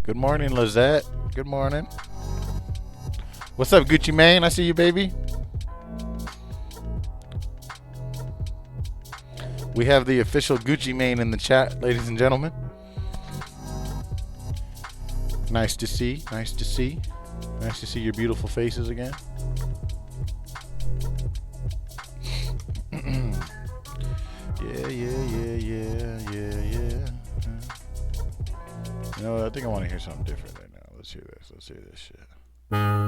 Good morning, Lizette. Good morning. What's up, Gucci Mane? I see you, baby. We have the official Gucci Mane in the chat, ladies and gentlemen. Nice to see. Nice to see. Nice to see your beautiful faces again. Yeah. You know what? I think I want to hear something different right now. Let's hear this. Let's hear this shit. Damn.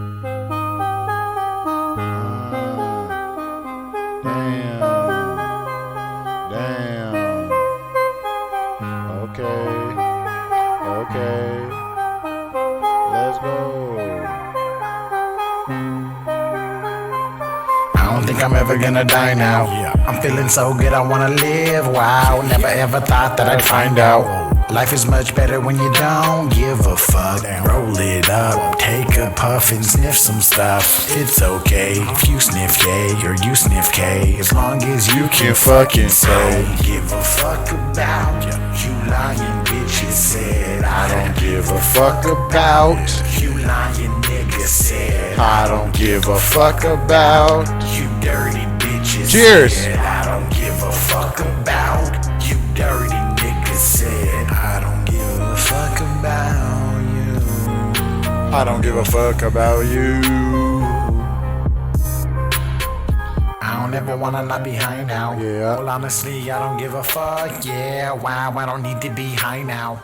Okay. Let's go. I don't think I'm ever gonna die now. I'm feeling so good, I wanna live. Wow, never ever thought that I'd find out. Life is much better when you don't give a fuck. Roll it up, take a puff and sniff some stuff. It's okay if you sniff yay or you sniff K, as long as you can fucking say. I don't give a fuck about you lying bitches said. I don't give a fuck about you lying niggas said. I don't give a fuck about you dirty bitches. Cheers. Said. I don't give a fuck about you dirty niggas said. I don't give a fuck about you. I don't give a fuck about you. I don't ever wanna not be high now. Yeah. Well, honestly, I don't give a fuck. Yeah, wow, I don't need to be high now.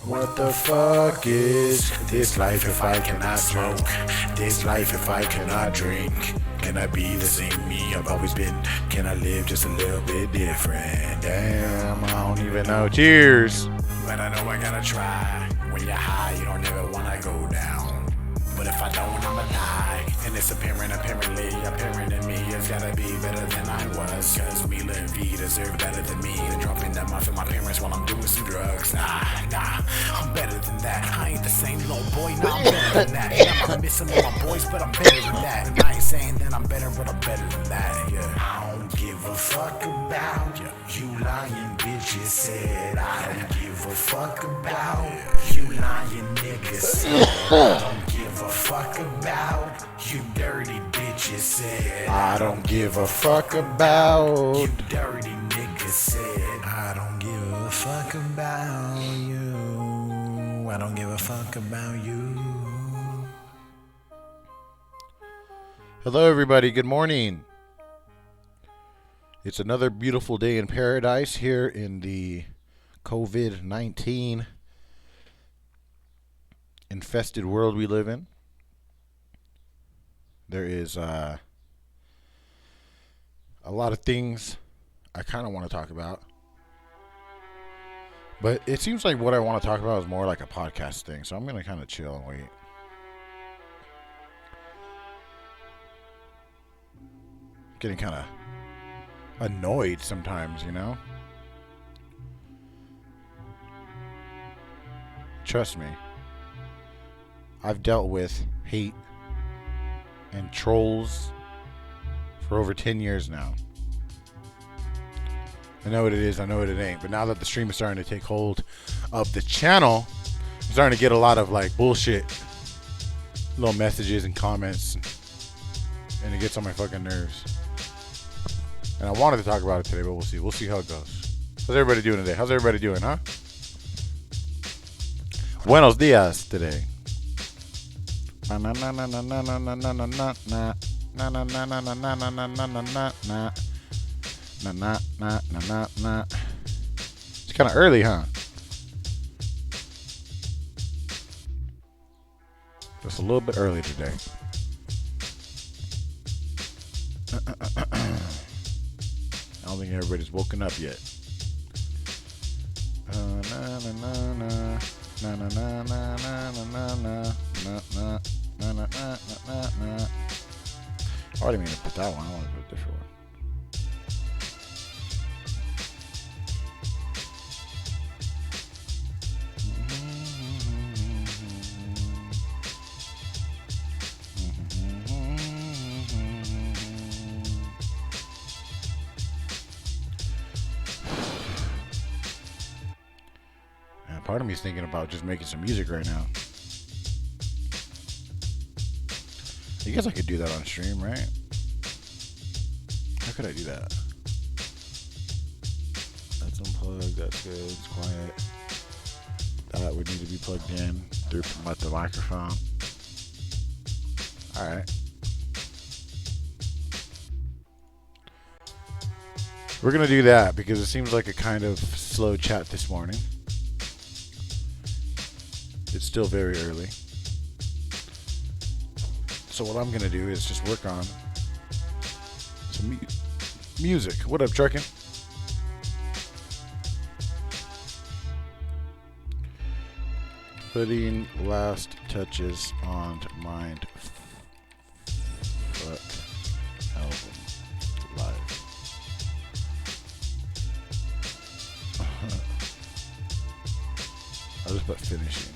What the fuck is this life if I cannot smoke? This life if I cannot drink? Can I be the same me I've always been? Can I live just a little bit different? Damn, I don't even know. Cheers. But I know I gotta try. When you're high, you don't ever wanna go down. But if I don't, I'ma die. And it's apparent in me, it's gotta be better than I was. Cause Mila and V deserve better than me. Than dropping them off at my parents while I'm doing some drugs. Nah, I'm better than that. I ain't the same little boy, nah, I'm better than that. Yeah, I'm missing all my boys, but I'm better than that. And I ain't saying that I'm better, but I'm better than that. Yeah. I don't give a fuck about you lying bitches said. I don't give a fuck about you lying niggas said. I don't give a fuck about you dirty bitches said. I don't give a fuck about you dirty niggas said. I don't give a fuck about you. I don't give a fuck about you. Hello, everybody. Good morning. It's another beautiful day in paradise here in the COVID-19 infested world we live in. There is a lot of things I kind of want to talk about. But it seems like what I want to talk about is more like a podcast thing. So I'm going to kind of chill and wait. Getting kind of annoyed sometimes, you know? Trust me. I've dealt with hate and trolls for over 10 years now. I know what it is, I know what it ain't. But now that the stream is starting to take hold of the channel, I'm starting to get a lot of like bullshit little messages and comments, and it gets on my fucking nerves. And I wanted to talk about it today, but we'll see. We'll see how it goes. How's everybody doing today? How's everybody doing, huh? Buenos dias today. It's kind of early, huh? Just a little bit early today. I don't think everybody's woken up yet. I didn't mean to put that one. I want to put a different one. part of me is thinking about just making some music right now. I guess I could do that on stream, right? How could I do that? That's unplugged. That's good. It's quiet. That would need to be plugged in through the microphone. All right. We're going to do that because it seems like a kind of slow chat this morning. It's still very early. So what I'm going to do is just work on some music. What up, Truckin'? Putting last touches on Mind Fuck album live. I'll just put finishing.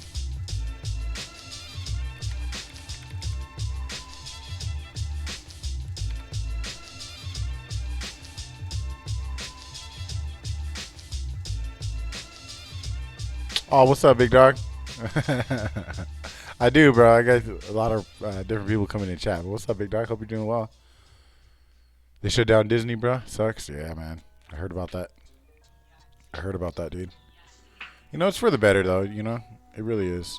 Oh, what's up, big dog? I do, bro. I got a lot of different people coming in chat. But what's up, big dog? Hope you're doing well. They shut down Disney, bro. Sucks. Yeah, man. I heard about that. Dude. You know, it's for the better, though. You know, it really is.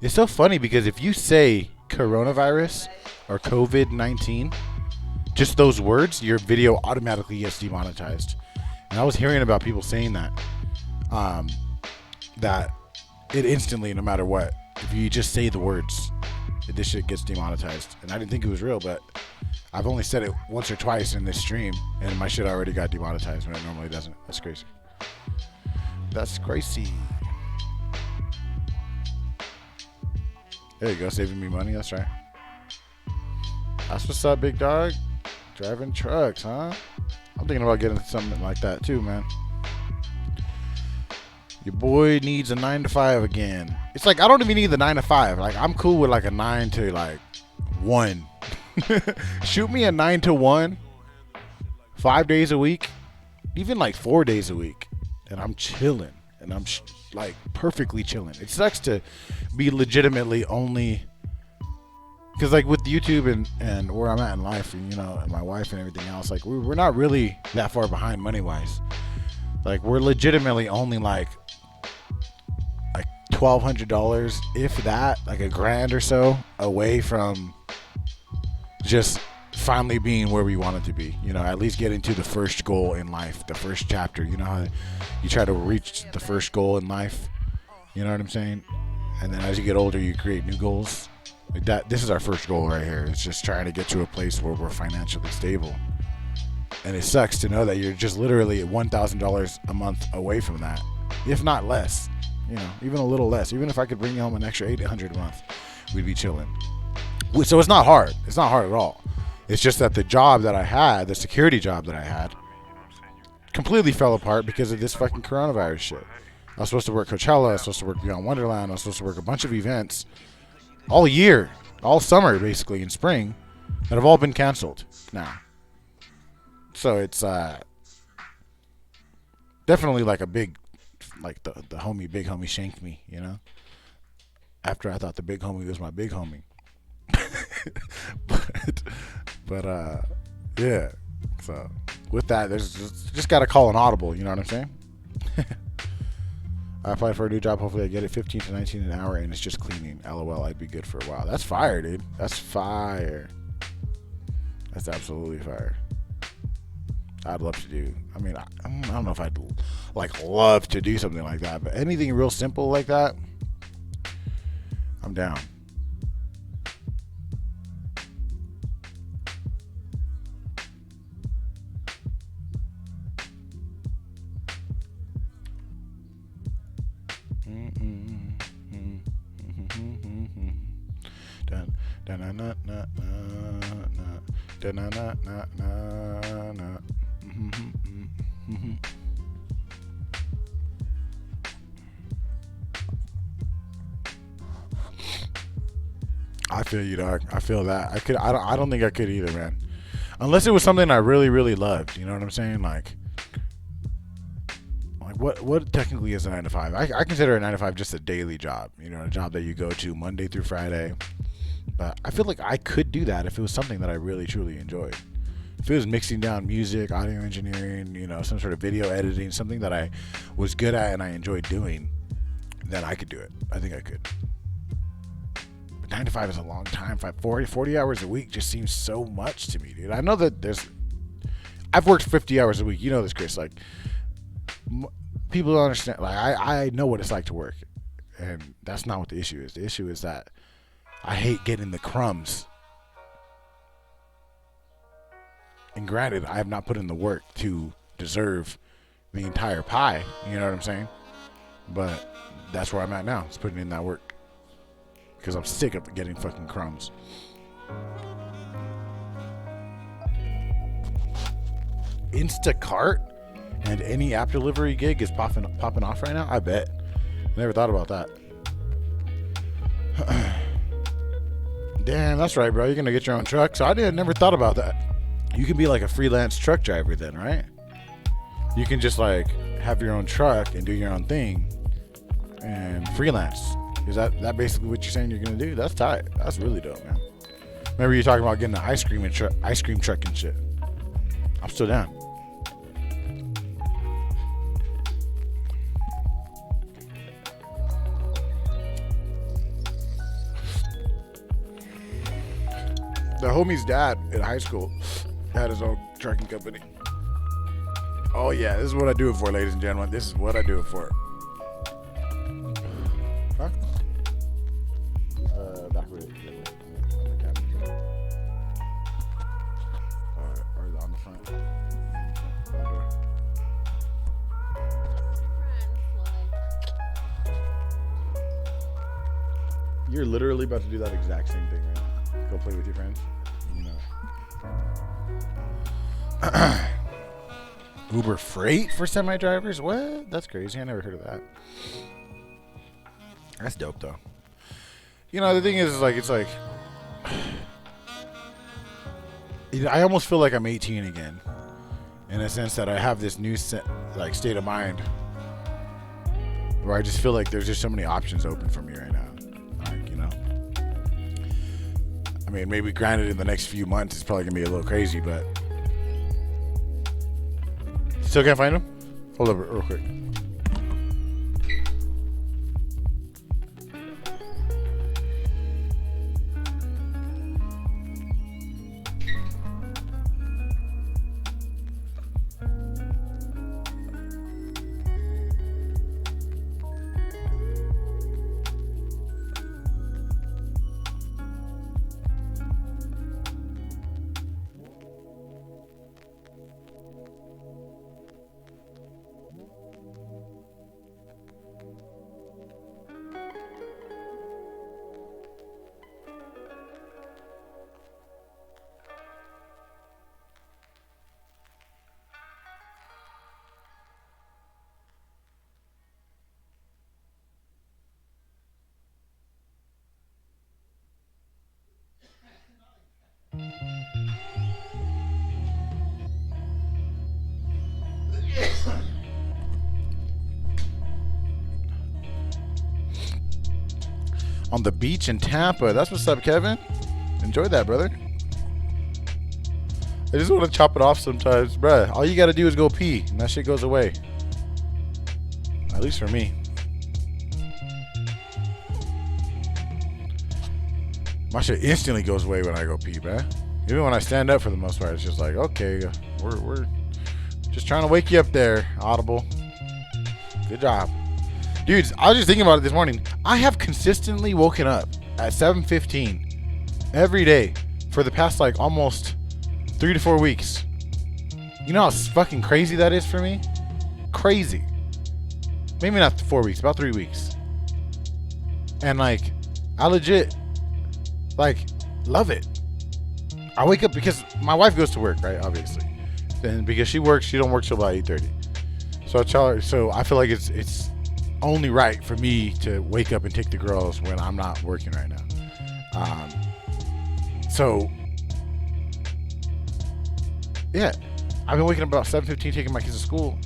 It's so funny because if you say coronavirus or COVID-19, just those words, your video automatically gets demonetized. And I was hearing about people saying that. That it instantly, no matter what, if you just say the words, this shit gets demonetized. And I didn't think it was real, but I've only said it once or twice in this stream, and my shit already got demonetized when it normally doesn't. That's crazy. That's crazy. There you go, saving me money. That's right. That's what's up, big dog. Driving trucks, huh? I'm thinking about getting something like that too, man. Your boy needs a 9 to 5 again. It's like I don't even need the 9 to 5. Like I'm cool with like a 9 to like 1. Shoot me a 9 to 1, 5 days a week, even like 4 days a week, and I'm chilling. And I'm like perfectly chilling. It sucks to be legitimately only because like with YouTube and where I'm at in life, and you know, and my wife and everything else, like we're not really that far behind money wise. Like we're legitimately only like $1,200, if that, like $1,000 or so away from just finally being where we want it to be. You know, at least getting to the first goal in life, the first chapter. You know how you try to reach the first goal in life. You know what I'm saying? And then as you get older, you create new goals. Like that. This is our first goal right here. It's just trying to get to a place where we're financially stable. And it sucks to know that you're just literally $1,000 a month away from that, if not less. You know, even a little less. Even if I could bring you home an extra $800 a month, we'd be chilling. So it's not hard. It's not hard at all. It's just that the job that I had, the security job that I had, completely fell apart because of this fucking coronavirus shit. I was supposed to work Coachella. I was supposed to work Beyond Wonderland. I was supposed to work a bunch of events all year, all summer, basically, in spring, that have all been canceled now. So it's definitely like a big, like the big homie shanked me, you know? After I thought the big homie was my big homie. but yeah. So with that, there's just got to call an audible, you know what I'm saying? I applied for a new job. Hopefully I get it. 15 to 19 an hour, and it's just cleaning. LOL, I'd be good for a while. That's fire, dude. That's fire. That's absolutely fire. I'd love to do. I mean, I don't know if I'd like love to do something like that, but anything real simple like that, I'm down. I feel you, dog. I feel that. I don't think I could either, man. Unless it was something I really, really loved. You know what I'm saying? Like what technically is a 9 to 5? I consider a 9 to 5 just a daily job. You know, a job that you go to Monday through Friday. But I feel like I could do that if it was something that I really truly enjoyed. If it was mixing down music, audio engineering, you know, some sort of video editing, something that I was good at and I enjoyed doing, then I could do it. I think I could. But 9 to 5 is a long time. 40 hours a week just seems so much to me, dude. I know that I've worked 50 hours a week. You know this, Chris. Like, people don't understand. Like, I know what it's like to work. And that's not what the issue is. The issue is that I hate getting the crumbs. And granted, I have not put in the work to deserve the entire pie. You know what I'm saying? But that's where I'm at now. It's putting in that work. Because I'm sick of getting fucking crumbs. Instacart and any app delivery gig is popping off right now? I bet. Never thought about that. Damn, that's right, bro. You're going to get your own truck. So I never thought about that. You can be like a freelance truck driver then, right? You can just like have your own truck and do your own thing and freelance. Is that basically what you're saying you're going to do? That's tight. That's really dope, man. Remember you talking about getting an ice cream truck and shit. I'm still down. The homie's dad in high school had his own trucking company. Oh yeah, this is what I do it for, ladies and gentlemen. This is what I do it for. Huh? Back way. Or on the front. You're literally about to do that exact same thing right now. Go play with your friends. No. Uber Freight for semi-drivers? What? That's crazy. I never heard of that. That's dope, though. You know, the thing is, it's like, I almost feel like I'm 18 again, in a sense that I have this new state of mind, where I just feel like there's just so many options open for me right now. Like, you know. I mean, maybe granted in the next few months it's probably going to be a little crazy, but... Still can't find him? Hold up real quick. On the beach in Tampa. That's what's up, Kevin. Enjoy that, brother. I just want to chop it off sometimes, bruh. All you gotta do is go pee, and that shit goes away. At least for me. My shit instantly goes away when I go pee, bruh. Even when I stand up, for the most part, it's just like, okay, we're just trying to wake you up there, Audible. Good job. Dudes, I was just thinking about it this morning. I have consistently woken up at 7:15 every day for the past like almost 3 to 4 weeks. You know how fucking crazy that is for me? Crazy. Maybe not 4 weeks, about 3 weeks. And like, I legit like love it. I wake up because my wife goes to work, right? Obviously. And because she works, she don't work till about 8:30. So I tell her, so I feel like it's only right for me to wake up and take the girls when I'm not working right now. So yeah, I've been waking up about 7:15, taking my kids to school.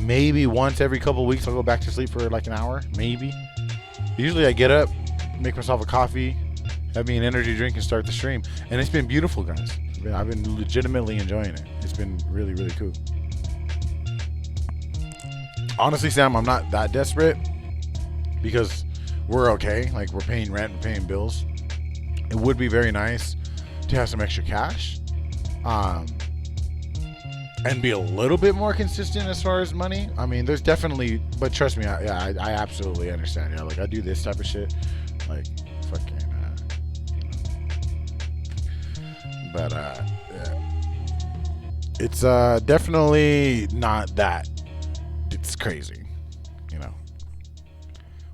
maybe once every couple of weeks I'll go back to sleep for like an hour, maybe. Usually I get up, make myself a coffee, have me an energy drink, and start the stream. And it's been beautiful, guys. I've been legitimately enjoying it. It's been really, really cool. Honestly, Sam, I'm not that desperate because we're okay. Like, we're paying rent, we're paying bills. It would be very nice to have some extra cash, and be a little bit more consistent as far as money. I mean, there's definitely, but trust me, I absolutely understand. Like, I do this type of shit, like, fucking, but yeah, it's definitely not that. It's crazy, you know.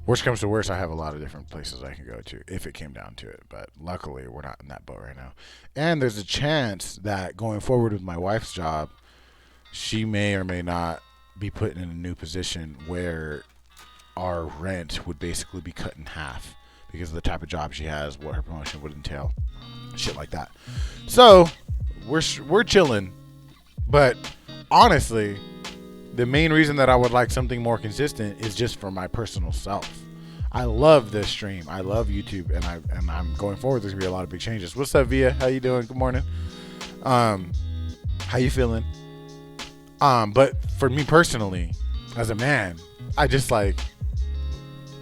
Worst comes to worst, I have a lot of different places I can go to if it came down to it. But luckily, we're not in that boat right now. And there's a chance that going forward with my wife's job, she may or may not be put in a new position where our rent would basically be cut in half because of the type of job she has, what her promotion would entail, shit like that. So we're chilling. But honestly, the main reason that I would like something more consistent is just for my personal self. I love this stream. I love YouTube, and I'm going forward. There's gonna be a lot of big changes. What's up, Via? How you doing? Good morning. How you feeling? But for me personally, as a man, I just like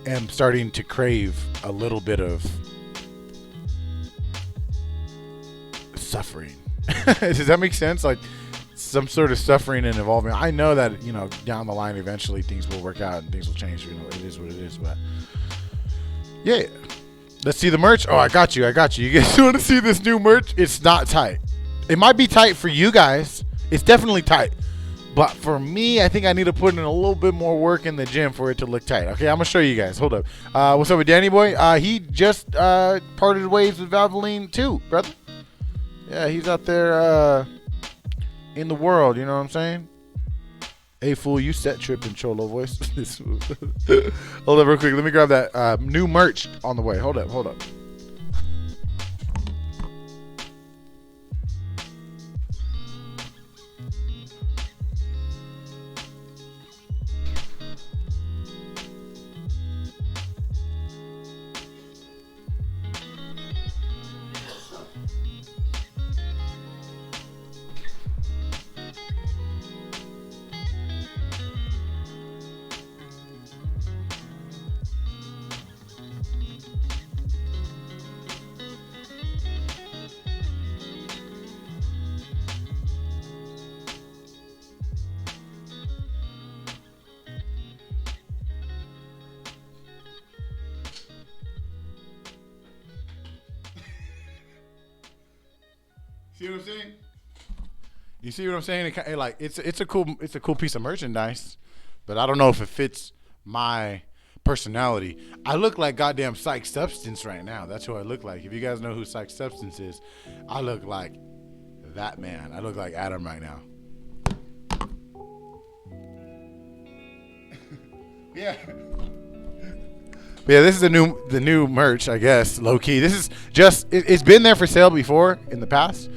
am starting to crave a little bit of suffering. Does that make sense? Like, some sort of suffering and involvement. I know that, you know, down the line eventually things will work out and things will change. You know, it is what it is. But yeah, let's see the merch. Oh, I got you. You guys want to see this new merch? It's not tight. It might be tight for you guys. It's definitely tight. But for me, I think I need to put in a little bit more work in the gym for it to look tight. Okay, I'm gonna show you guys. Hold up. What's up with Danny Boy? He just parted ways with Valvoline too, brother. Yeah, he's out there in the world, you know what I'm saying? Hey, fool, you set tripping, Cholo voice. Hold up real quick. Let me grab that new merch on the way. Hold up. See what I'm saying? You see what I'm saying? It's a cool piece of merchandise, but I don't know if it fits my personality. I look like goddamn Psych Substance right now. That's who I look like. If you guys know who Psych Substance is, I look like that man. I look like Adam right now. Yeah. But yeah, this is the new merch, I guess, low key. This is just it's been there for sale before in the past,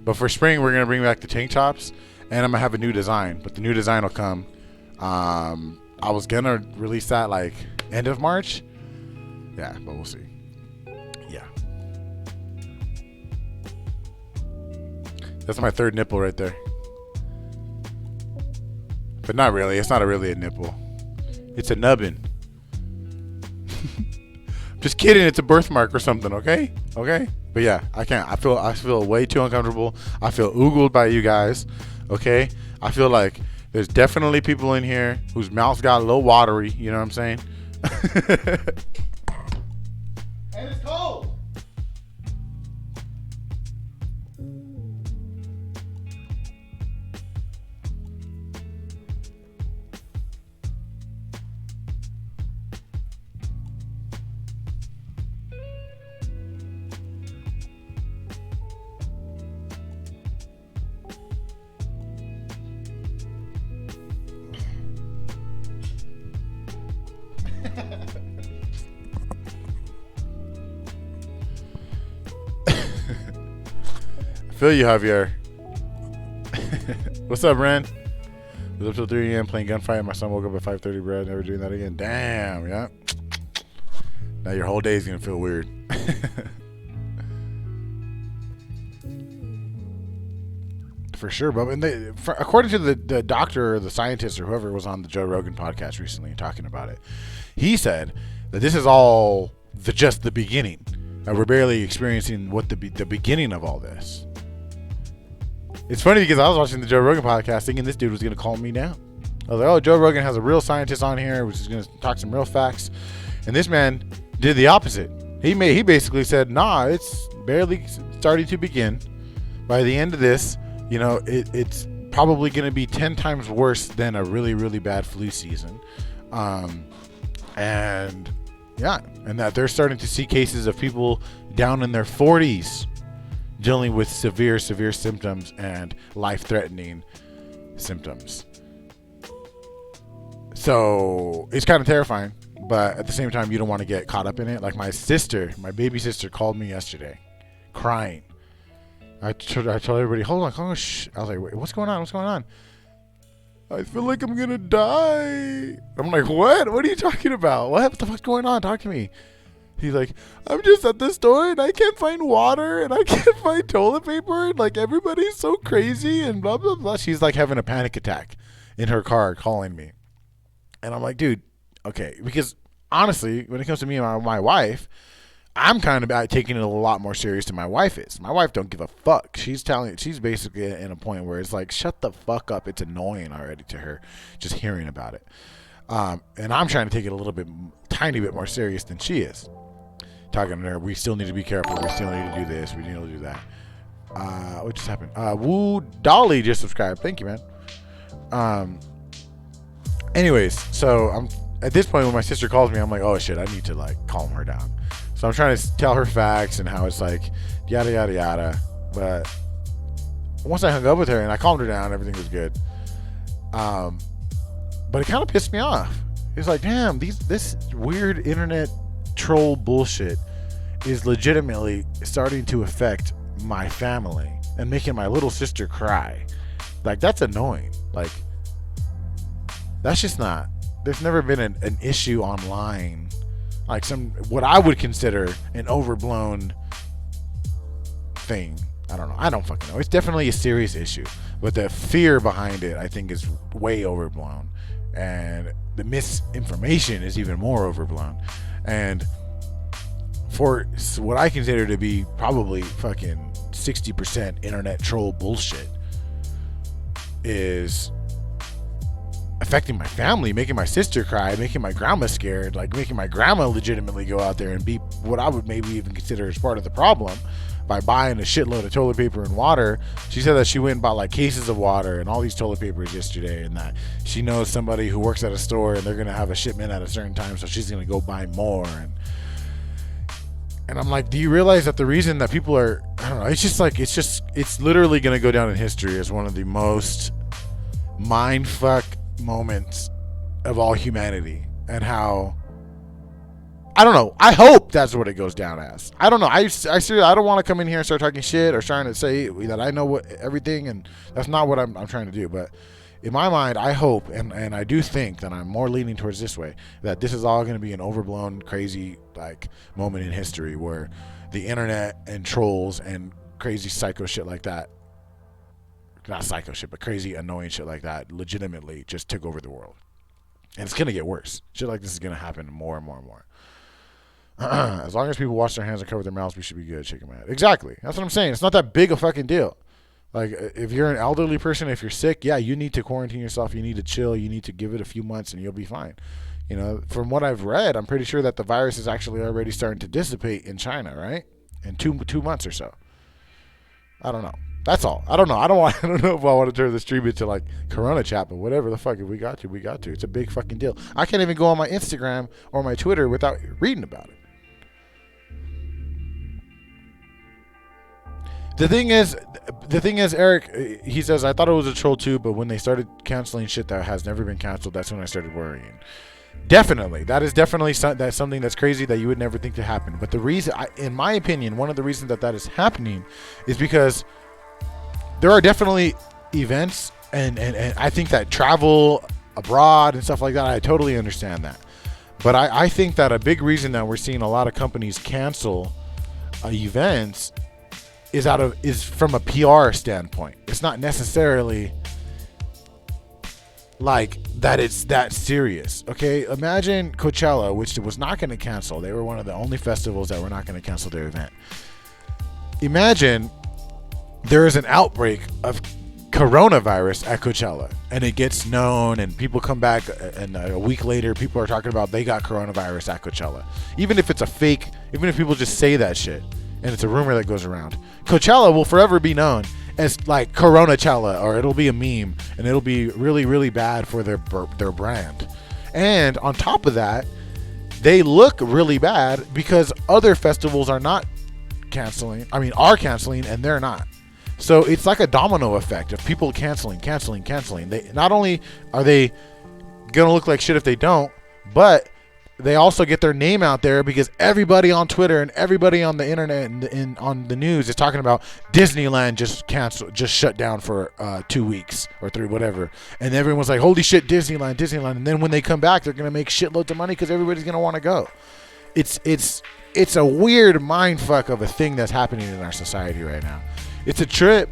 but for spring we're gonna bring back the tank tops, and I'm gonna have a new design. But the new design will come. I was gonna release that like end of March. Yeah, but we'll see. Yeah, that's my third nipple right there. But not really. It's not really a nipple. It's a nubbin. Just kidding. It's a birthmark or something. Okay. But yeah, I can't. I feel way too uncomfortable. I feel oogled by you guys. Okay. I feel like there's definitely people in here whose mouths got a little watery. You know what I'm saying? And it's cold. I feel you, Javier. What's up, Ren? Was up till 3 a.m. playing gunfight. My son woke up at 5:30. Bro, never doing that again. Damn, yeah. Now your whole day is gonna feel weird. For sure, bro. And according to the doctor or the scientist or whoever was on the Joe Rogan podcast recently talking about it, he said that this is all just the beginning. That we're barely experiencing what the beginning of all this. It's funny because I was watching the Joe Rogan podcast thinking this dude was going to calm me down. I was like, oh, Joe Rogan has a real scientist on here, which is going to talk some real facts. And this man did the opposite. He basically said, nah, it's barely starting to begin. By the end of this, you know, it's probably going to be 10 times worse than a really, really bad flu season. And yeah, and that they're starting to see cases of people down in their 40s dealing with severe symptoms and life-threatening symptoms. So it's kind of terrifying, but at the same time, you don't want to get caught up in it. Like my baby sister called me yesterday crying. I told everybody, hold on, shh. I was like, wait, what's going on? I feel like I'm going to die. I'm like, what? What are you talking about? What the fuck's going on? Talk to me. He's like, I'm just at the store and I can't find water and I can't find toilet paper and like everybody's so crazy and blah, blah, blah. She's like having a panic attack in her car calling me. And I'm like, dude, okay. Because honestly, when it comes to me and my wife, I'm kind of taking it a lot more serious than my wife is. My wife don't give a fuck. She's basically in a point where it's like, shut the fuck up. It's annoying already to her just hearing about it. And I'm trying to take it a tiny bit more serious than she is. Talking to her, we still need to be careful. We still need to do this. We need to do that. What just happened? Woo Dolly just subscribed. Thank you, man. Anyways, so I'm at this point when my sister calls me, I'm like, oh shit, I need to like calm her down. So I'm trying to tell her facts and how it's like yada yada yada. But once I hung up with her and I calmed her down, everything was good. But it kind of pissed me off. It's like, damn, this weird internet troll bullshit is legitimately starting to affect my family and making my little sister cry. Like, that's annoying. Like, that's just not. There's never been an issue online, like what I would consider an overblown thing. I don't know. I don't fucking know. It's definitely a serious issue, but the fear behind it, I think, is way overblown, and the misinformation is even more overblown. And for what I consider to be probably fucking 60% internet troll bullshit is affecting my family, making my sister cry, making my grandma scared, like making my grandma legitimately go out there and be what I would maybe even consider as part of the problem by buying a shitload of toilet paper and water. She said that she went and bought like cases of water and all these toilet papers yesterday, and that she knows somebody who works at a store and they're going to have a shipment at a certain time, so she's going to go buy more. And I'm like, do you realize that the reason that people are, I don't know, it's literally going to go down in history as one of the most mindfuck moments of all humanity, and how, I don't know, I hope that's what it goes down as. I don't know. I seriously, I don't want to come in here and start talking shit or trying to say that I know everything, and that's not what I'm trying to do. But in my mind, I hope, and I do think that I'm more leaning towards this way, that this is all going to be an overblown, crazy like moment in history where the internet and trolls and crazy psycho shit like that, not psycho shit, but crazy annoying shit like that, legitimately just took over the world. And it's going to get worse. Shit like this is going to happen more and more and more. As long as people wash their hands and cover their mouths, we should be good. Shaking my head. Exactly. That's what I'm saying. It's not that big a fucking deal. Like, if you're an elderly person, if you're sick, yeah, you need to quarantine yourself. You need to chill. You need to give it a few months and you'll be fine. You know, from what I've read, I'm pretty sure that the virus is actually already starting to dissipate in China, right? In two months or so. I don't know. That's all. I don't know. I don't know if I want to turn the stream into like Corona chat, but whatever the fuck. If we got to, we got to. It's a big fucking deal. I can't even go on my Instagram or my Twitter without reading about it. The thing is, Eric, he says, I thought it was a troll too, but when they started canceling shit that has never been canceled, that's when I started worrying. Definitely. That is definitely something that's crazy that you would never think to happen. But the reason, in my opinion, one of the reasons that is happening is because there are definitely events and I think that travel abroad and stuff like that, I totally understand that. But I think that a big reason that we're seeing a lot of companies cancel events is from a PR standpoint. It's not necessarily like that it's that serious. Okay, imagine Coachella, which was not going to cancel. They were one of the only festivals that were not going to cancel their event. Imagine there is an outbreak of coronavirus at Coachella, and it gets known, and people come back, and a week later people are talking about they got coronavirus at Coachella. Even if it's a fake, even if people just say that shit and it's a rumor that goes around, Coachella will forever be known as like Coronachella, or it'll be a meme, and it'll be really, really bad for their brand. And on top of that, they look really bad because other festivals are not canceling. I mean, are canceling, and they're not. So it's like a domino effect of people canceling. They not only are they gonna look like shit if they don't, but they also get their name out there because everybody on Twitter and everybody on the internet and on the news is talking about Disneyland just shut down for 2 weeks or 3, whatever. And everyone's like, holy shit, Disneyland. And then when they come back, they're going to make shitloads of money because everybody's going to want to go. It's a weird mind fuck of a thing that's happening in our society right now. It's a trip.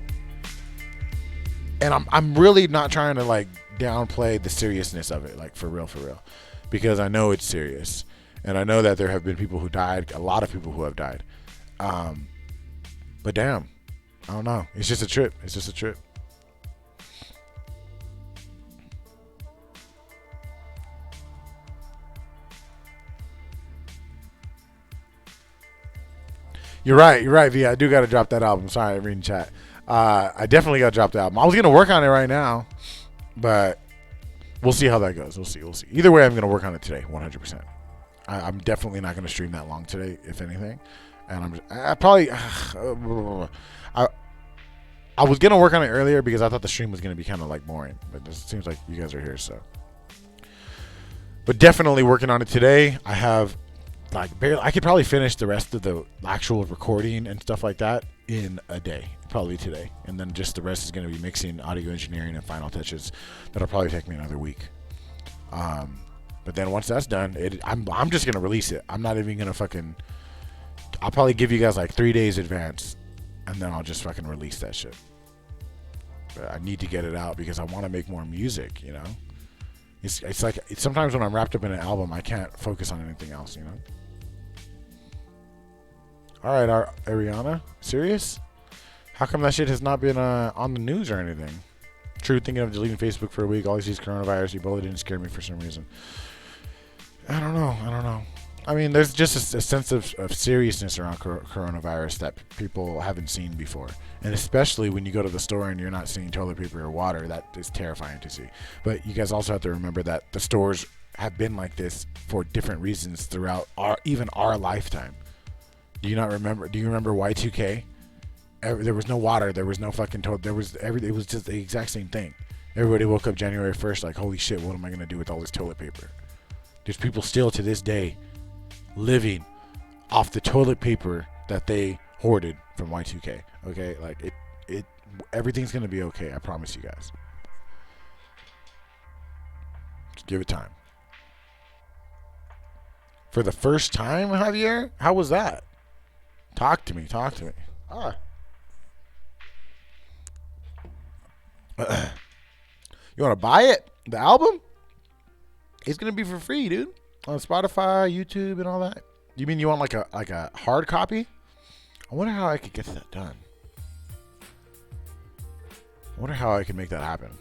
And I'm really not trying to like downplay the seriousness of it, like for real. Because I know it's serious, and I know that there have been people who died, a lot of people who have died. But damn, I don't know. It's just a trip. You're right, V. I do got to drop that album. Sorry, I'm reading chat. I definitely got to drop the album. I was going to work on it right now, but we'll see how that goes. We'll see. Either way, I'm going to work on it today, 100%. I'm definitely not going to stream that long today, if anything. And I was going to work on it earlier because I thought the stream was going to be kind of like boring. But it seems like you guys are here, so. But definitely working on it today. I have like barely. I could probably finish the rest of the actual recording and stuff like that in a day, probably today, and then just the rest is going to be mixing, audio engineering, and final touches. That'll probably take me another week. But then once that's done, I'm just going to release it. I'm not even going to fucking. I'll probably give you guys like 3 days advance, and then I'll just fucking release that shit. But I need to get it out because I want to make more music. You know, it's like sometimes when I'm wrapped up in an album, I can't focus on anything else. You know. All right, Ariana, serious? How come that shit has not been on the news or anything? True, thinking of deleting Facebook for a week. All these coronavirus. Ebola didn't scare me for some reason. I don't know. I mean, there's just a sense of seriousness around coronavirus that people haven't seen before. And especially when you go to the store and you're not seeing toilet paper or water, that is terrifying to see. But you guys also have to remember that the stores have been like this for different reasons throughout even our lifetime. Do you remember Y2K? There was no water. There was no fucking toilet. It was just the exact same thing. Everybody woke up January 1st like, holy shit, what am I going to do with all this toilet paper? There's people still to this day living off the toilet paper that they hoarded from Y2K. Okay? Like, everything's going to be okay. I promise you guys. Just give it time. For the first time, Javier? How was that? Talk to me. You want to buy it? The album? It's going to be for free, dude. On Spotify, YouTube, and all that. You mean you want like a hard copy? I wonder how I could get that done. I wonder how I can make that happen.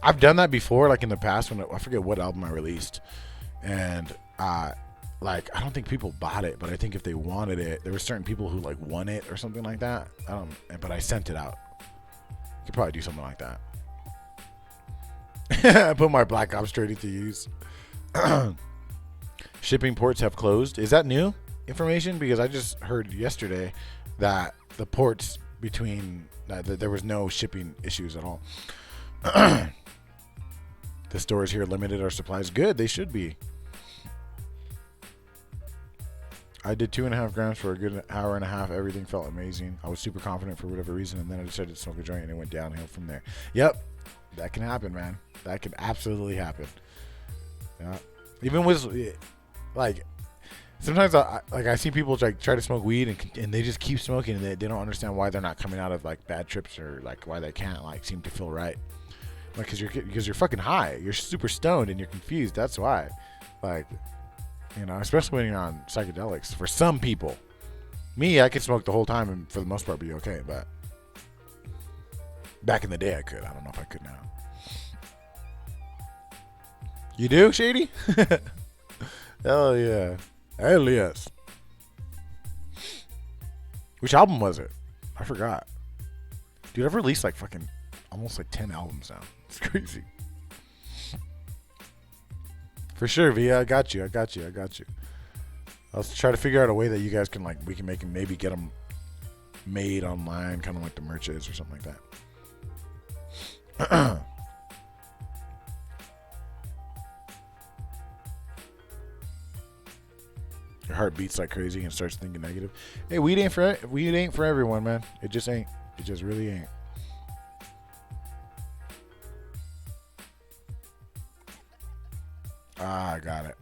I've done that before, like in the past when I forget what album I released. And like, I don't think people bought it, but I think if they wanted it, there were certain people who like won it or something like that. But I sent it out. Could probably do something like that. I put my Black Ops trading to use. Shipping ports have closed. Is that new information? Because I just heard yesterday that the ports between that there was no shipping issues at all. The stores here limited our supplies. Good, they should be. I did 2.5 grams for a good hour and a half. Everything felt amazing. I was super confident for whatever reason, and then I decided to smoke a joint, and it went downhill from there. Yep, that can happen, man. That can absolutely happen. Yeah. Even with like sometimes I see people like try to smoke weed and they just keep smoking and they don't understand why they're not coming out of like bad trips or like why they can't like seem to feel right. Like because you're fucking high. You're super stoned and you're confused. That's why. Like, you know, especially when you're on psychedelics. For some people, me, I could smoke the whole time and for the most part be okay. But back in the day, I could. I don't know if I could now. You do, Shady? Hell yeah. Hell yes. Which album was it? I forgot. Dude, I've released like fucking almost like 10 albums now. It's crazy. For sure, Via. I got you. I'll try to figure out a way that you guys can like, we can make them, maybe get them made online, kind of like the merch is or something like that. Your heart beats like crazy and starts thinking negative. Hey, weed ain't for everyone, man. It just ain't. It just really ain't. I got it.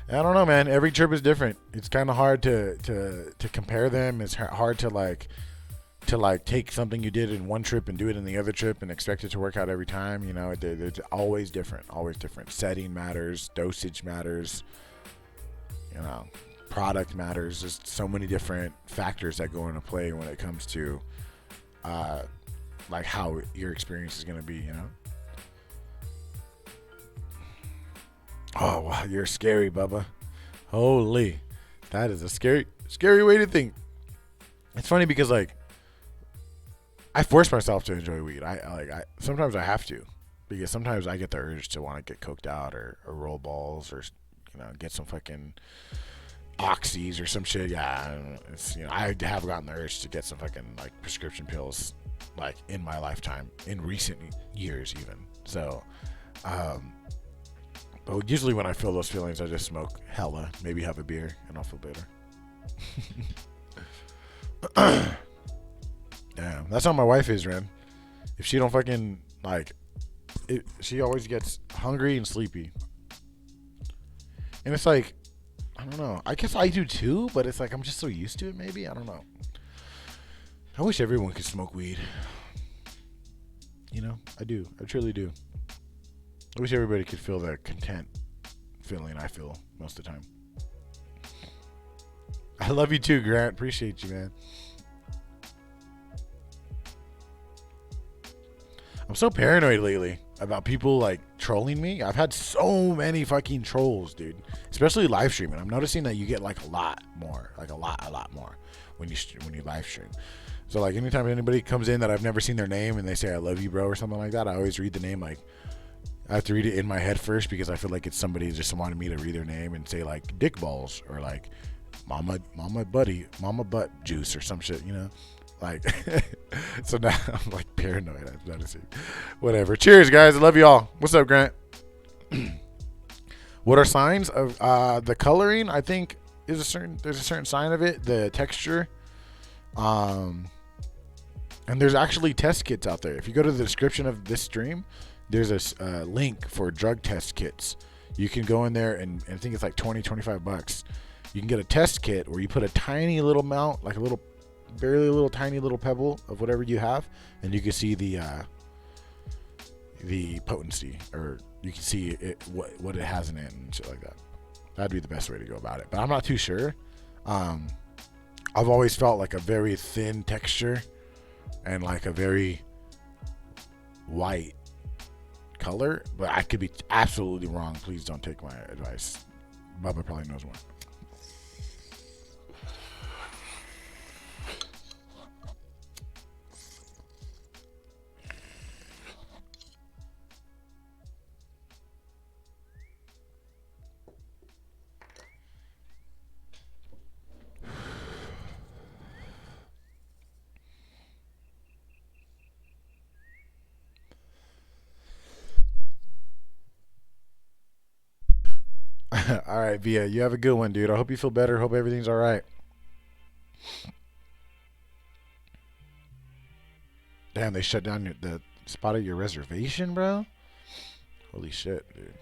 I don't know, man. Every trip is different. It's kind of hard to compare them. It's hard to take something you did in one trip and do it in the other trip and expect it to work out every time. You know, it's always different. Always different. Setting matters. Dosage matters. You know, product matters. There's so many different factors that go into play when it comes to like how your experience is going to be, you know. Oh, wow, you're scary, Bubba. Holy. That is a scary way to think. It's funny because like I force myself to enjoy weed. I sometimes I have to, because sometimes I get the urge to want to get coked out or roll balls or, you know, get some fucking oxys or some shit. Yeah, it's, you know, I have gotten the urge to get some fucking like prescription pills like in my lifetime, in recent years even. So, but usually when I feel those feelings, I just smoke hella, maybe have a beer, and I'll feel better. Damn, that's how my wife is, man. If she don't fucking like, she always gets hungry and sleepy. And it's like, I don't know. I guess I do too, but it's like I'm just so used to it. Maybe, I don't know. I wish everyone could smoke weed. You know, I do. I truly do. I wish everybody could feel the content feeling I feel most of the time. I love you too, Grant. Appreciate you, man. I'm so paranoid lately about people like trolling me. I've had so many fucking trolls, dude. Especially live streaming. I'm noticing that you get like a lot more, like a lot more when you live stream. So like anytime anybody comes in that I've never seen their name and they say I love you, bro, or something like that, I always read the name like. I have to read it in my head first because I feel like it's somebody just wanted me to read their name and say like dick balls or like mama butt juice or some shit, you know, like. So now I'm like paranoid. I'm noticing. Whatever. Cheers, guys. I love you all. What's up, Grant? What are signs of the coloring? I think there's a certain sign of it. The texture. And there's actually test kits out there. If you go to the description of this stream, there's a link for drug test kits. You can go in there and I think it's like $20-$25. You can get a test kit where you put a tiny little amount, like a little, barely a little tiny little pebble of whatever you have, and you can see the potency, or you can see it, what it has in it and shit like that. That'd be the best way to go about it. But I'm not too sure. I've always felt like a very thin texture and like a very white color, but I could be absolutely wrong. Please don't take my advice. Bubba probably knows more. All right, Via. You have a good one, dude. I hope you feel better. Hope everything's all right. Damn, they shut down the spot at your reservation, bro? Holy shit, dude.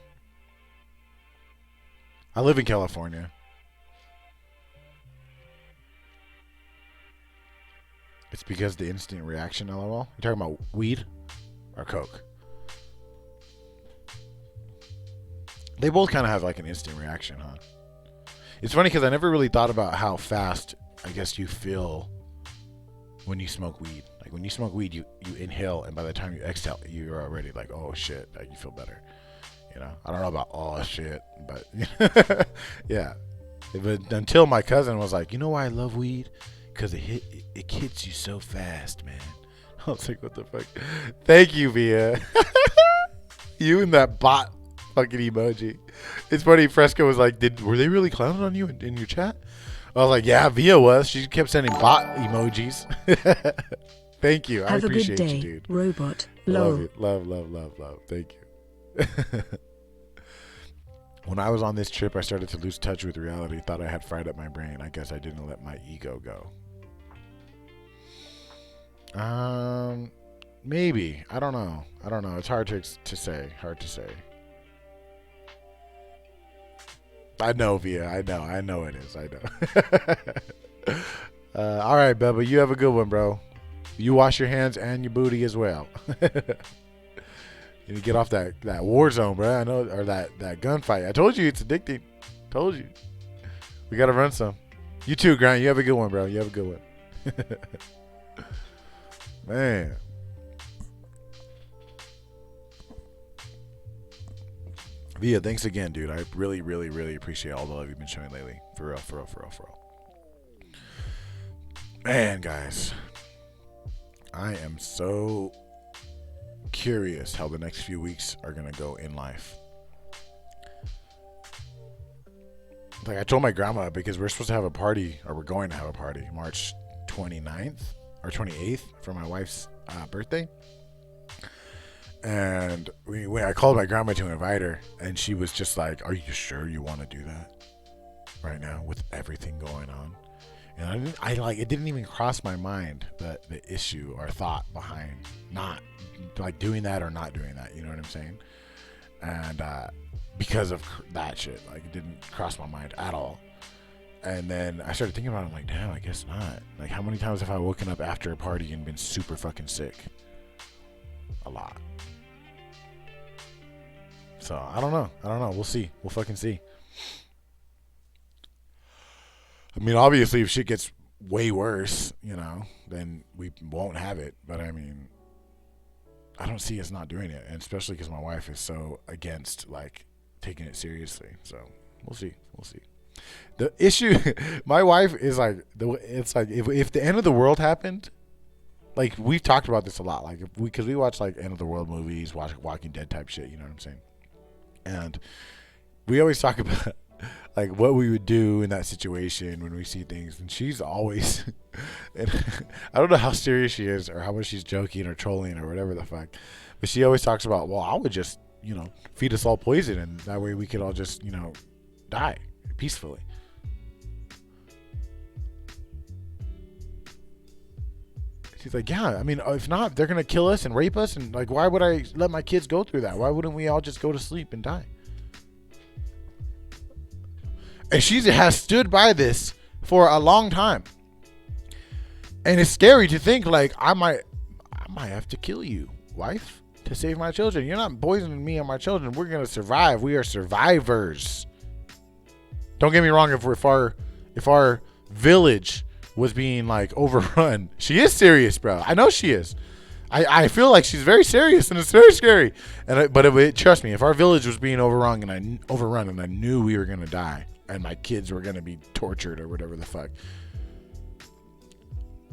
I live in California. It's because the instant reaction, LOL. You talking about weed or coke? They both kind of have like an instant reaction, huh? It's funny because I never really thought about how fast, I guess, you feel when you smoke weed. Like when you smoke weed, you inhale, and by the time you exhale, you're already like, oh shit, like you feel better. You know, I don't know about all shit, but yeah. But until my cousin was like, you know why I love weed? Because it hits you so fast, man. I was like, what the fuck? Thank you, Via. You and that bot fucking emoji. It's funny. Fresco was like, were they really clowning on you in your chat? I was like, yeah, Via was. She kept sending bot emojis. Thank you. I appreciate you, dude. Robot. Love it. Love. Thank you. When I was on this trip, I started to lose touch with reality. Thought I had fried up my brain. I guess I didn't let my ego go. Maybe. I don't know. It's hard to say. I know, Via. I know it is. I know. All right, Bubba. You have a good one, bro. You wash your hands and your booty as well. You need to get off that war zone, bro. I know, or that gunfight. I told you it's addicting. Told you. We got to run some. You too, Grant. You have a good one, bro. You have a good one. Man. Via, thanks again, dude. I really, really, really appreciate all the love you've been showing lately. For real. Man, guys. I am so curious how the next few weeks are going to go in life. Like I told my grandma, because we're supposed to have a party, or we're going to have a party, March 29th or 28th for my wife's birthday. And I called my grandma to invite her, and she was just like, are you sure you want to do that right now with everything going on? And it didn't even cross my mind that the issue or thought behind not like doing that or not doing that, you know what I'm saying? And because of that shit, like it didn't cross my mind at all. And then I started thinking about it. I'm like, damn, I guess not. Like, how many times have I woken up after a party and been super fucking sick? A lot. So I don't know. We'll see. We'll fucking see. I mean, obviously, if shit gets way worse, you know, then we won't have it. But I mean, I don't see us not doing it, and especially because my wife is so against like taking it seriously. So we'll see. The issue, my wife is like, it's like if the end of the world happened, like we've talked about this a lot, like because we watch like end of the world movies, watch Walking Dead type shit, you know what I'm saying? And we always talk about like what we would do in that situation when we see things, and she's always, and I don't know how serious she is or how much she's joking or trolling or whatever the fuck, but she always talks about, well, I would just, you know, feed us all poison, and that way we could all just, you know, die peacefully. She's like, yeah, I mean, if not, they're gonna kill us and rape us, and like, why would I let my kids go through that? Why wouldn't we all just go to sleep and die? And she has stood by this for a long time, and it's scary to think like I might have to kill you, wife, to save my children. You're not poisoning me and my children. We're gonna survive. We are survivors. Don't get me wrong. If our village was being like overrun, she is serious, bro. I know she is. I feel like she's very serious, and it's very scary. But trust me, if our village was being overrun and I knew we were gonna die and my kids were gonna be tortured or whatever the fuck,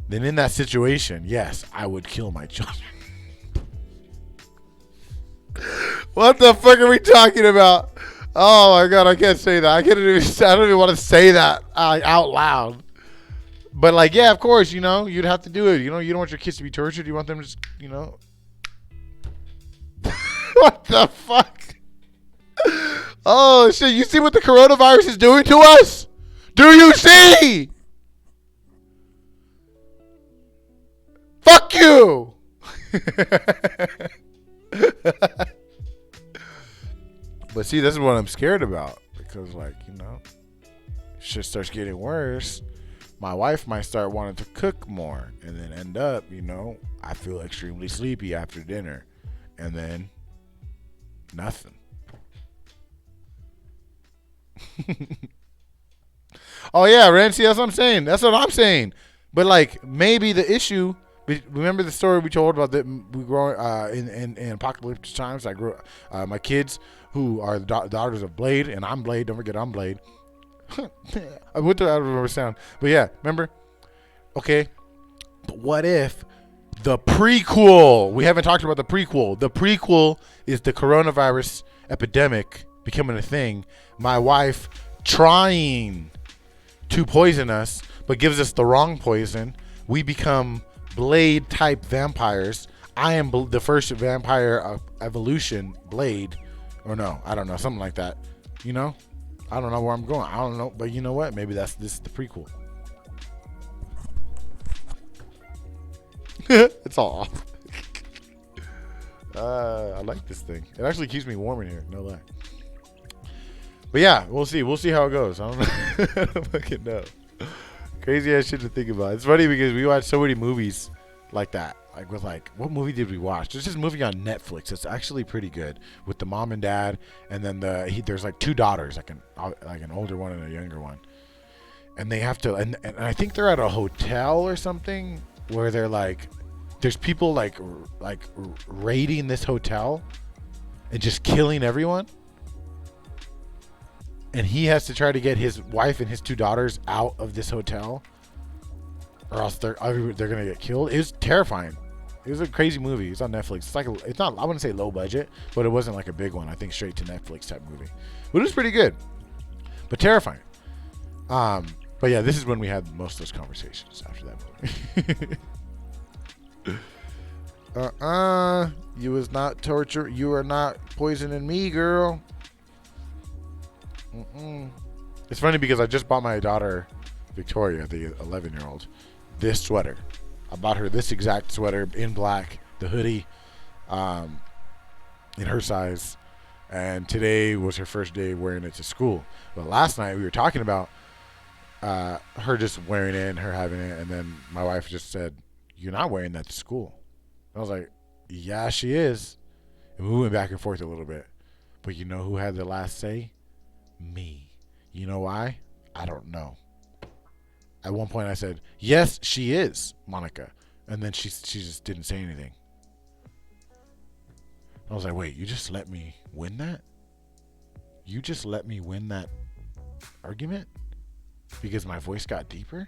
then in that situation, yes, I would kill my children. What the fuck are we talking about? Oh my god, I can't say that. I don't even want to say that out loud. But like, yeah, of course, you know, you'd have to do it. You know, you don't want your kids to be tortured. You want them to just, you know. What the fuck? Oh shit! You see what the coronavirus is doing to us? Do you see? Fuck you! But see, this is what I'm scared about because, like, you know, shit starts getting worse. My wife might start wanting to cook more, and then end up, you know, I feel extremely sleepy after dinner, and then nothing. Oh yeah, Rancy, that's what I'm saying. That's what I'm saying. But like, maybe the issue. Remember the story we told about that we grow in apocalyptic times. I grew my kids who are the daughters of Blade, and I'm Blade. Don't forget, I'm Blade. I went through. I don't remember sound, but yeah, remember? Okay, but what if the prequel? We haven't talked about the prequel. The prequel is the coronavirus epidemic becoming a thing. My wife trying to poison us, but gives us the wrong poison. We become Blade type vampires. I am the first vampire evolution Blade, or no, I don't know, something like that. You know, I don't know where I'm going. I don't know, but you know what? Maybe this is the prequel. It's all off. I like this thing. It actually keeps me warm in here. No lie. But yeah, we'll see. We'll see how it goes. I don't know. I don't fucking know. Crazy ass shit to think about. It's funny because we watch so many movies like that. Like with like, what movie did we watch? There's this movie on Netflix. It's actually pretty good with the mom and dad, and then there's like two daughters, like an older one and a younger one, and they have to. And I think they're at a hotel or something where they're like, there's people like raiding this hotel and just killing everyone. And he has to try to get his wife and his two daughters out of this hotel, or else they're gonna get killed. It was terrifying. It was a crazy movie. It's on Netflix. It's not. I wouldn't say low budget, but it wasn't like a big one. I think straight to Netflix type movie. But it was pretty good, but terrifying. But yeah, this is when we had most of those conversations after that movie. You was not torture. You are not poisoning me, girl. It's funny because I just bought my daughter Victoria, the 11-year-old, this sweater. I bought her this exact sweater in black, the hoodie, in her size, and today was her first day wearing it to school. But last night we were talking about her just wearing it and her having it, and then my wife just said, "You're not wearing that to school." I was like, "Yeah, she is." And we went back and forth a little bit. But you know who had the last say? Me. You know why? I don't know. At one point I said, "Yes, she is, Monica." And then she just didn't say anything. I was like, "Wait, you just let me win that? You just let me win that argument? Because my voice got deeper?"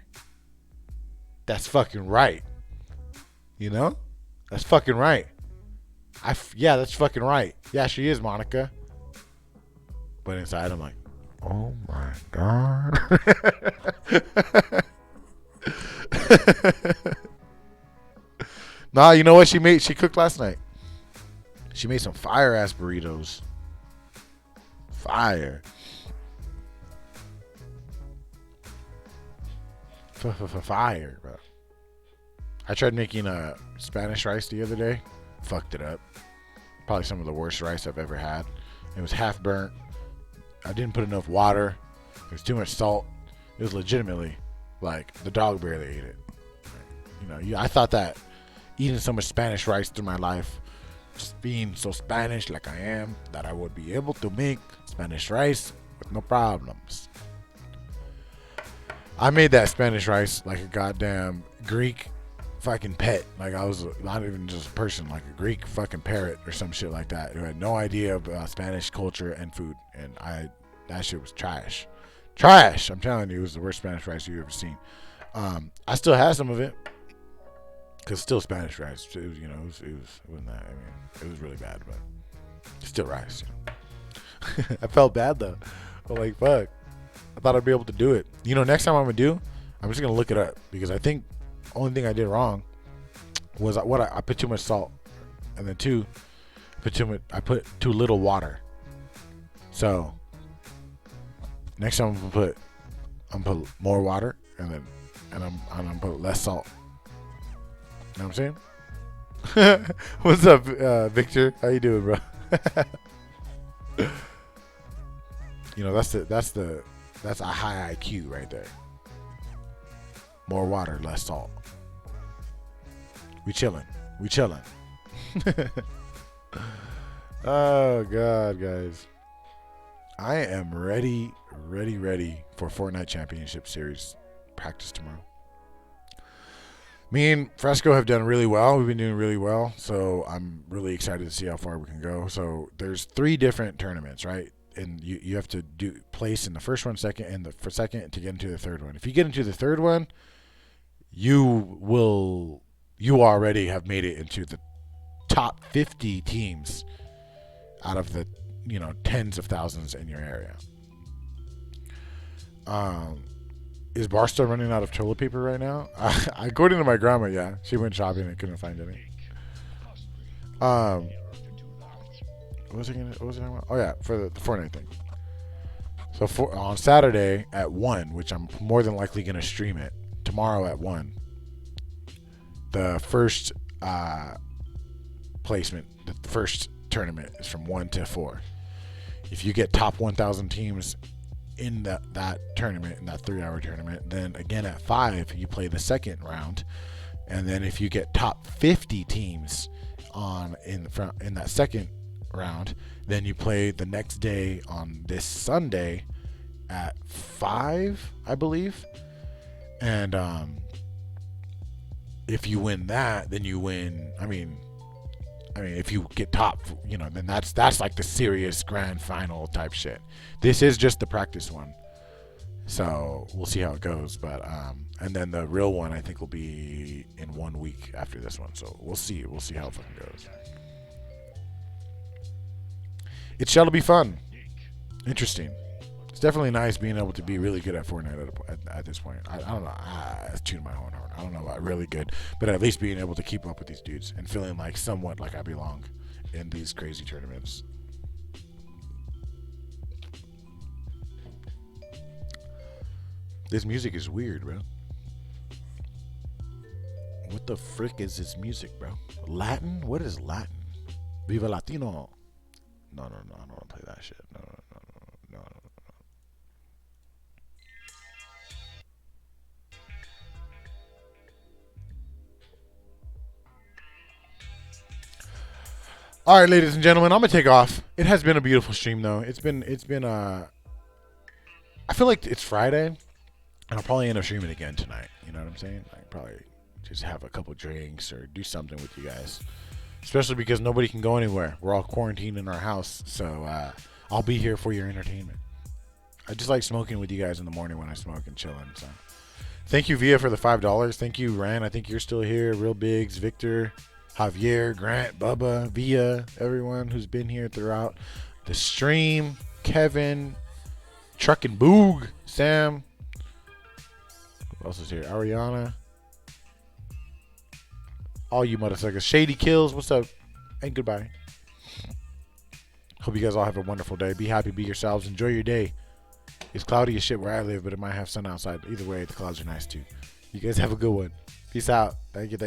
That's fucking right. You know? That's fucking right. Yeah, that's fucking right. Yeah, she is, Monica. But inside I'm like, oh my God. Nah, you know what she made? She cooked last night. She made some fire ass burritos. Fire. Fire, bro. I tried making a Spanish rice the other day. Fucked it up. Probably some of the worst rice I've ever had. It was half burnt. I didn't put enough water. There was too much salt. It was legitimately like the dog barely ate it. You know, I thought that eating so much Spanish rice through my life, just being so Spanish like I am, that I would be able to make Spanish rice with no problems. I made that Spanish rice like a goddamn Greek fucking pet. Like I was not even just a person, like a Greek fucking parrot or some shit like that, who had no idea about Spanish culture and food. And that shit was trash. Trash! I'm telling you, it was the worst Spanish rice you've ever seen. I still have some of it, because still Spanish rice. It was, it wasn't that. I mean, it was really bad, but still rice. I felt bad though. I'm like, fuck. I thought I'd be able to do it. Next time I'm gonna do, I'm just gonna look it up, because I think the only thing I did wrong was I put too much salt, and then I put too little water. So Next time I'm gonna put more water and I'm gonna put less salt. You know what I'm saying? What's up, Victor? How you doing, bro? You know, that's a high IQ right there. More water, less salt. We chilling. Oh God, guys. I am ready for Fortnite Championship Series practice tomorrow. Me and Fresco have done really well. We've been doing really well, so I'm really excited to see how far we can go. So there's 3 different tournaments, right? And you have to do place in the first one, second, and the second to get into the third one. If you get into the third one, you already have made it into the top 50 teams out of the tens of thousands in your area. Is Barstow running out of toilet paper right now? According to my grandma, yeah. She went shopping and couldn't find any. What was I talking about? Oh, yeah, for the Fortnite thing. So on Saturday at 1, which I'm more than likely going to stream it, tomorrow at 1, the first placement, the first tournament is from 1 to 4. If you get top 1,000 teams in that tournament, in that 3-hour tournament, then again at 5 you play the second round, and then if you get top 50 teams in that second round, then you play the next day on this Sunday at 5, I believe, and if you win that, then you win. I mean, if you get top, then that's like the serious grand final type shit. This is just the practice one, so we'll see how it goes. But and then the real one I think will be in 1 week after this one. So we'll see. We'll see how it fucking goes. It shall be fun, interesting. It's definitely nice being able to be really good at Fortnite at this point. I don't know. It's tuning my own horn. I don't know about really good, but at least being able to keep up with these dudes and feeling like somewhat like I belong in these crazy tournaments. This music is weird, bro. What the frick is this music, bro? Latin? What is Latin? Viva Latino. No, I don't want to play that shit. No. All right, ladies and gentlemen, I'm gonna take off. It has been a beautiful stream, though. It's been. I feel like it's Friday, and I'll probably end up streaming again tonight. You know what I'm saying? Like probably just have a couple drinks or do something with you guys. Especially because nobody can go anywhere. We're all quarantined in our house, so I'll be here for your entertainment. I just like smoking with you guys in the morning when I smoke and chilling. So, thank you, Via, for the $5. Thank you, Ran. I think you're still here. Real Bigs, Victor, Javier, Grant, Bubba, Via, everyone who's been here throughout the stream. Kevin, Truck and Boog, Sam. Who else is here? Ariana. All you motherfuckers. Shady Kills, what's up? And goodbye. Hope you guys all have a wonderful day. Be happy, be yourselves. Enjoy your day. It's cloudy as shit where I live, but it might have sun outside. Either way, the clouds are nice too. You guys have a good one. Peace out. Thank you.